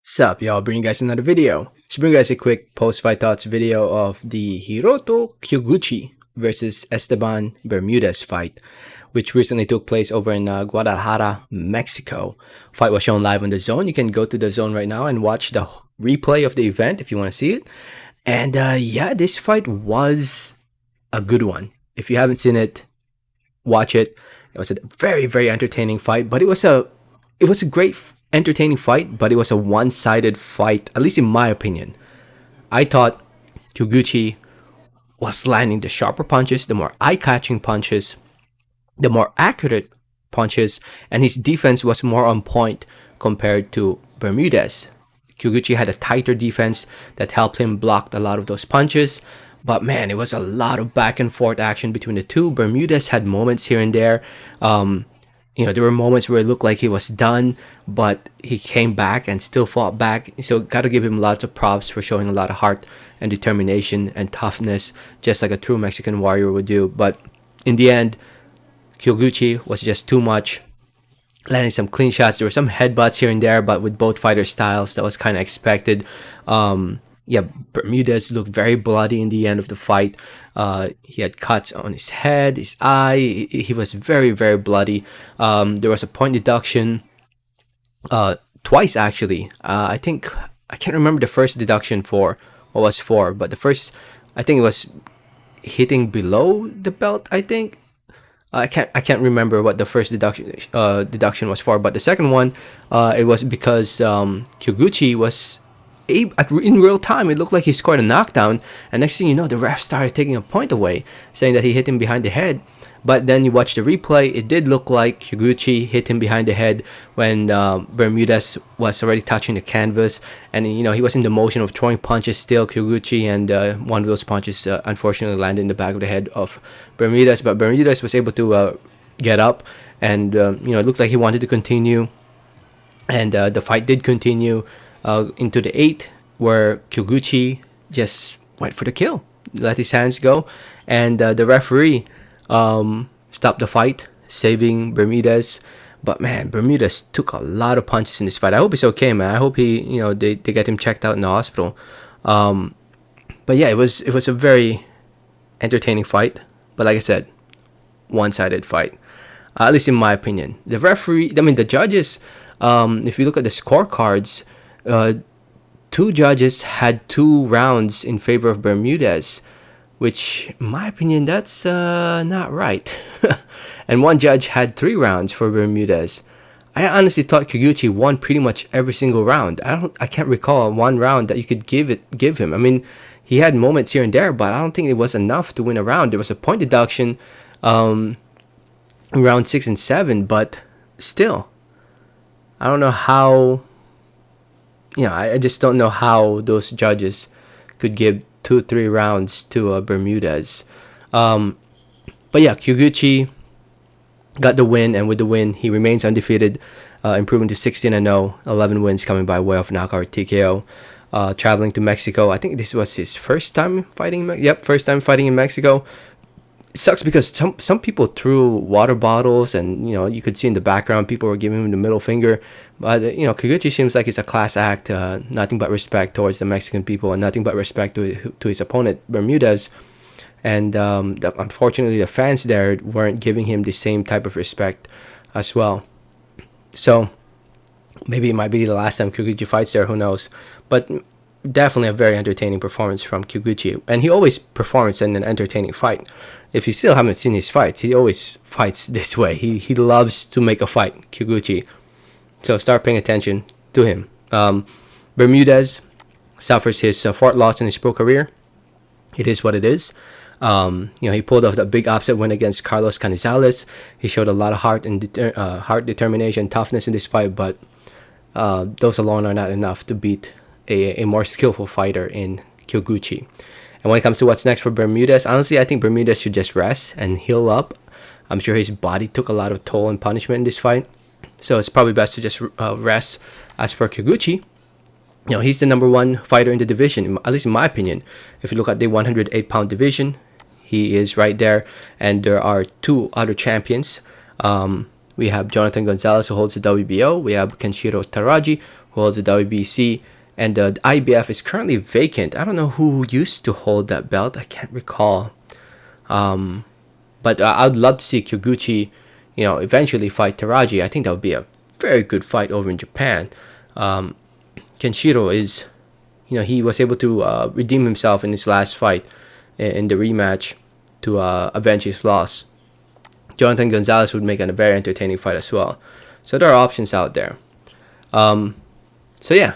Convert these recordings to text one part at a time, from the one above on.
Sup, y'all, bring you guys another video. Let's bring you guys a quick post-fight thoughts video of the Hiroto Kyoguchi versus Esteban Bermudez fight, which recently took place over in Guadalajara, Mexico. Fight was shown live on the Zone. You can go to the Zone right now and watch the replay of the event if you want to see it. And yeah, this fight was a good one. If you haven't seen it, watch it. It was a very, very entertaining fight, but it was a great entertaining fight, but it was a one-sided fight, at least in my opinion. I thought Kyoguchi was landing the sharper punches, the more eye-catching punches, the more accurate punches, and his defense was more on point compared to Bermudez. Kyoguchi had a tighter defense that helped him block a lot of those punches, but man, it was a lot of back and forth action between the two. Bermudez had moments here and there. There were moments where it looked like he was done, but he came back and still fought back. So got to give him lots of props for showing a lot of heart and determination and toughness, just like a true Mexican warrior would do. But in the end, Kyoguchi was just too much, landing some clean shots. There were some headbutts here and there, but with both fighter styles, that was kind of expected. Bermudez looked very bloody in the end of the fight. He had cuts on his head, his eye. He was very, very bloody. There was a point deduction twice, actually. I can't remember the first deduction for what was for, but the first, I think it was hitting below the belt, I think. I can't remember what the first deduction was for, but the second one, it was because Kyoguchi was in real time. It looked like he scored a knockdown, and next thing you know, the ref started taking a point away, saying that he hit him behind the head. But then you watch the replay, it did look like Kyoguchi hit him behind the head when Bermudez was already touching the canvas, and he was in the motion of throwing punches still, Kyoguchi, and one of those punches unfortunately landed in the back of the head of Bermudez. But Bermudez was able to get up, and it looked like he wanted to continue, and the fight did continue into the 8th, where Kyoguchi just went for the kill, let his hands go, and the referee stopped the fight, saving Bermudez. But man, Bermudez took a lot of punches in this fight. I hope he's okay, man. I hope they get him checked out in the hospital. But yeah, it was a very entertaining fight. But like I said, one-sided fight, at least in my opinion. The judges. If you look at the scorecards, 2 judges had 2 rounds in favor of Bermudez, which, in my opinion, that's not right. And 1 judge had 3 rounds for Bermudez. I honestly thought Kyoguchi won pretty much every single round. I can't recall one round that you could give him. I mean, he had moments here and there, but I don't think it was enough to win a round. There was a point deduction in round 6 and 7, but still, I don't know how. I just don't know how those judges could give 2-3 rounds to Bermudez. But yeah, Kyoguchi got the win, and with the win, he remains undefeated, improving to 16-0, 11 wins coming by way of knockout TKO. Traveling to Mexico, I think this was his first time fighting. First time fighting in Mexico. It sucks because some people threw water bottles, and you could see in the background people were giving him the middle finger. But Kyoguchi seems like it's a class act. Nothing but respect towards the Mexican people, and nothing but respect to his opponent Bermudez. And unfortunately, the fans there weren't giving him the same type of respect as well. So maybe it might be the last time Kyoguchi fights there. Who knows? But definitely a very entertaining performance from Kyoguchi, and he always performs in an entertaining fight. If you still haven't seen his fights, he always fights this way. He loves to make a fight, Kyoguchi. So start paying attention to him. Bermudez suffers his 4th loss in his pro career. It is what it is. He pulled off that big upset win against Carlos Canizales. He showed a lot of heart and determination, toughness in this fight, but those alone are not enough to beat a more skillful fighter in Kyoguchi. And when it comes to what's next for Bermudez, honestly, I think Bermudez should just rest and heal up. I'm sure his body took a lot of toll and punishment in this fight, so it's probably best to just rest. As for Kyoguchi, he's the number 1 fighter in the division, at least in my opinion. If you look at the 108-pound division, he is right there, and there are 2 other champions. We have Jonathan Gonzalez, who holds the WBO. We have Kenshiro Taraji, who holds the WBC, and the IBF is currently vacant. I don't know who used to hold that belt. I can't recall. But I'd love to see Kyoguchi, eventually fight Teraji. I think that would be a very good fight over in Japan. Kenshiro is, he was able to redeem himself in his last fight in the rematch to avenge his loss. Jonathan Gonzalez would make a very entertaining fight as well. So there are options out there. So yeah,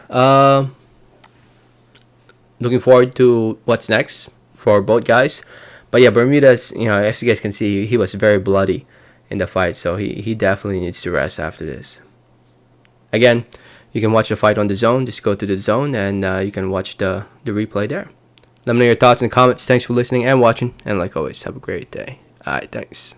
looking forward to what's next for both guys. But yeah, Bermudez, as you guys can see, he was very bloody in the fight, so he definitely needs to rest after this. Again, you can watch the fight on the Zone. Just go to the Zone and you can watch the replay there. Let me know your thoughts in the comments. Thanks for listening and watching, and like always, have a great day. Alright, thanks.